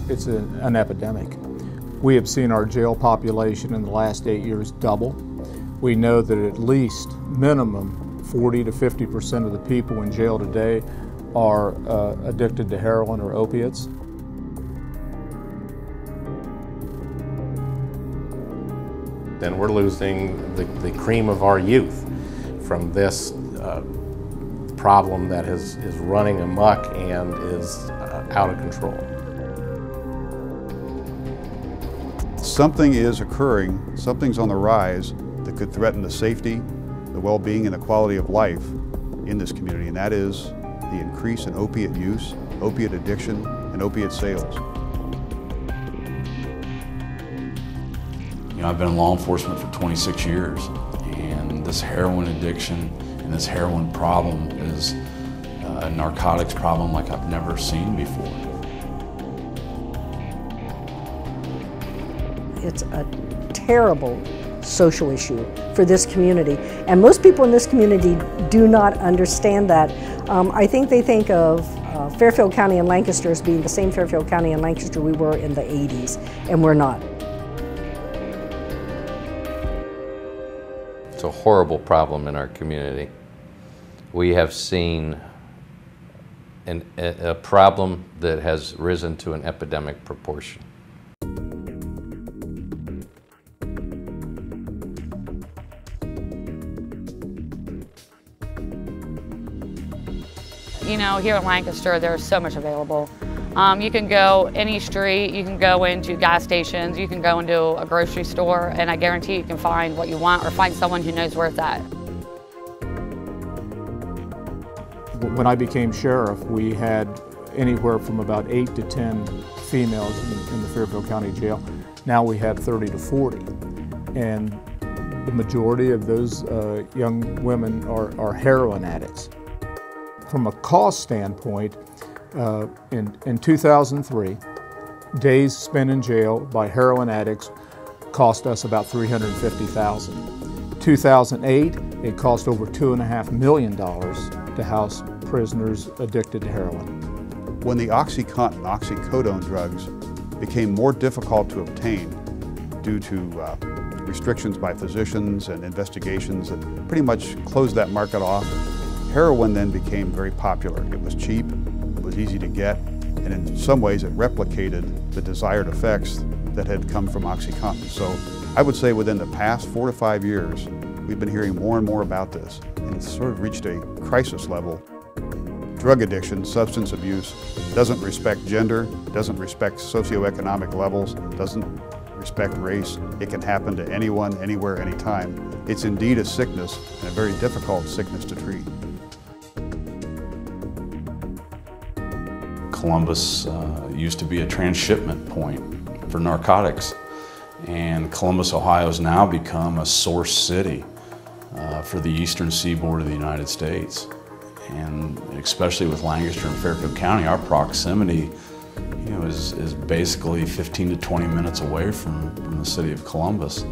it's an epidemic. We have seen our jail population in the last 8 years double. We know that at least minimum 40 to 50% of the people in jail today are addicted to heroin or opiates. Then we're losing the cream of our youth from this problem that is running amok and is out of control. Something is occurring, something's on the rise that could threaten the safety, the well-being, and the quality of life in this community, and that is the increase in opiate use, opiate addiction, and opiate sales. You know, I've been in law enforcement for 26 years, and this heroin addiction and this heroin problem is a narcotics problem like I've never seen before. It's a terrible social issue for this community, and most people in this community do not understand that. I think they think of Fairfield County and Lancaster as being the same Fairfield County and Lancaster we were in the 80s, and we're not. It's a horrible problem in our community. We have seen a problem that has risen to an epidemic proportion. You know, here in Lancaster, there's so much available. You can go any street, you can go into gas stations, you can go into a grocery store, and I guarantee you can find what you want or find someone who knows where it's at. When I became sheriff, we had anywhere from about 8 to 10 females in the Fairfield County Jail. Now we have 30 to 40. And the majority of those young women are heroin addicts. From a cost standpoint, in 2003, days spent in jail by heroin addicts cost us about $350,000. 2008, it cost over $2.5 million to house prisoners addicted to heroin. When the OxyContin, oxycodone drugs became more difficult to obtain due to restrictions by physicians and investigations that pretty much closed that market off, heroin then became very popular. It was cheap, it was easy to get, and in some ways it replicated the desired effects that had come from OxyContin. So I would say within the past 4 to 5 years, we've been hearing more and more about this, and it's sort of reached a crisis level. Drug addiction, substance abuse, doesn't respect gender, doesn't respect socioeconomic levels, doesn't respect race. It can happen to anyone, anywhere, anytime. It's indeed a sickness, and a very difficult sickness to treat. Columbus used to be a transshipment point for narcotics, and Columbus, Ohio has now become a source city for the eastern seaboard of the United States. And especially with Lancaster and Fairfield County, our proximity is basically 15 to 20 minutes away from the city of Columbus.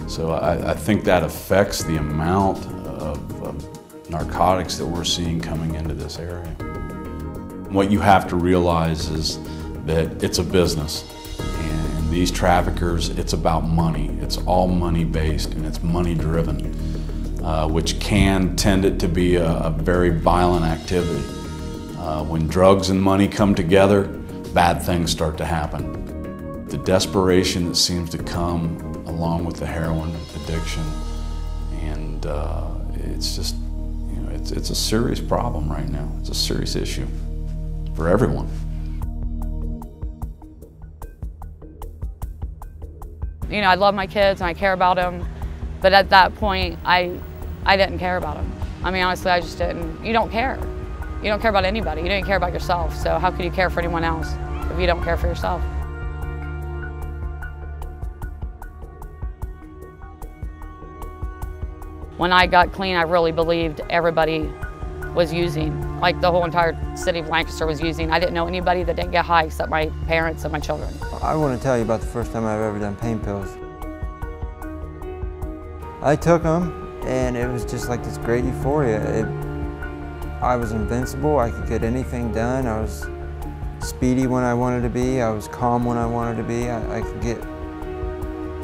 So I think that affects the amount of narcotics that we're seeing coming into this area. What you have to realize is that it's a business, and these traffickers, it's about money. It's all money based, and it's money driven, which can tend it to be a very violent activity. When drugs and money come together, bad things start to happen. The desperation that seems to come along with the heroin addiction, and it's just, it's a serious problem right now. It's a serious issue for everyone. I love my kids and I care about them, but at that point, I didn't care about them. I mean, honestly, I just didn't. You don't care. You don't care about anybody. You don't care about yourself. So how could you care for anyone else if you don't care for yourself? When I got clean, I really believed everybody was using, like the whole entire city of Lancaster was using. I didn't know anybody that didn't get high except my parents and my children. I want to tell you about the first time I've ever done pain pills. I took them, and it was just like this great euphoria. I was invincible. I could get anything done. I was speedy when I wanted to be. I was calm when I wanted to be. I could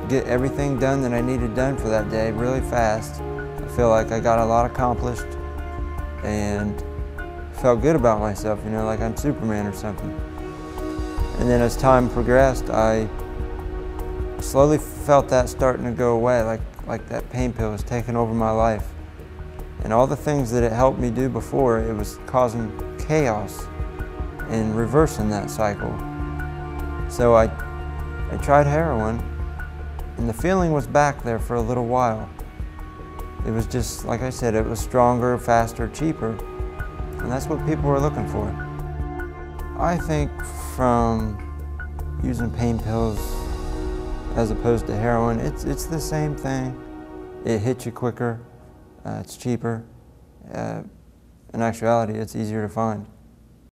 get everything done that I needed done for that day really fast. I feel like I got a lot accomplished and felt good about myself, you know, like I'm Superman or something. And then as time progressed, I slowly felt that starting to go away, like that pain pill was taking over my life. And all the things that it helped me do before, it was causing chaos and reversing that cycle. So I tried heroin, and the feeling was back there for a little while. It was just, like I said, it was stronger, faster, cheaper, and that's what people were looking for. I think from using pain pills as opposed to heroin, it's the same thing. It hits you quicker, it's cheaper. In actuality, it's easier to find.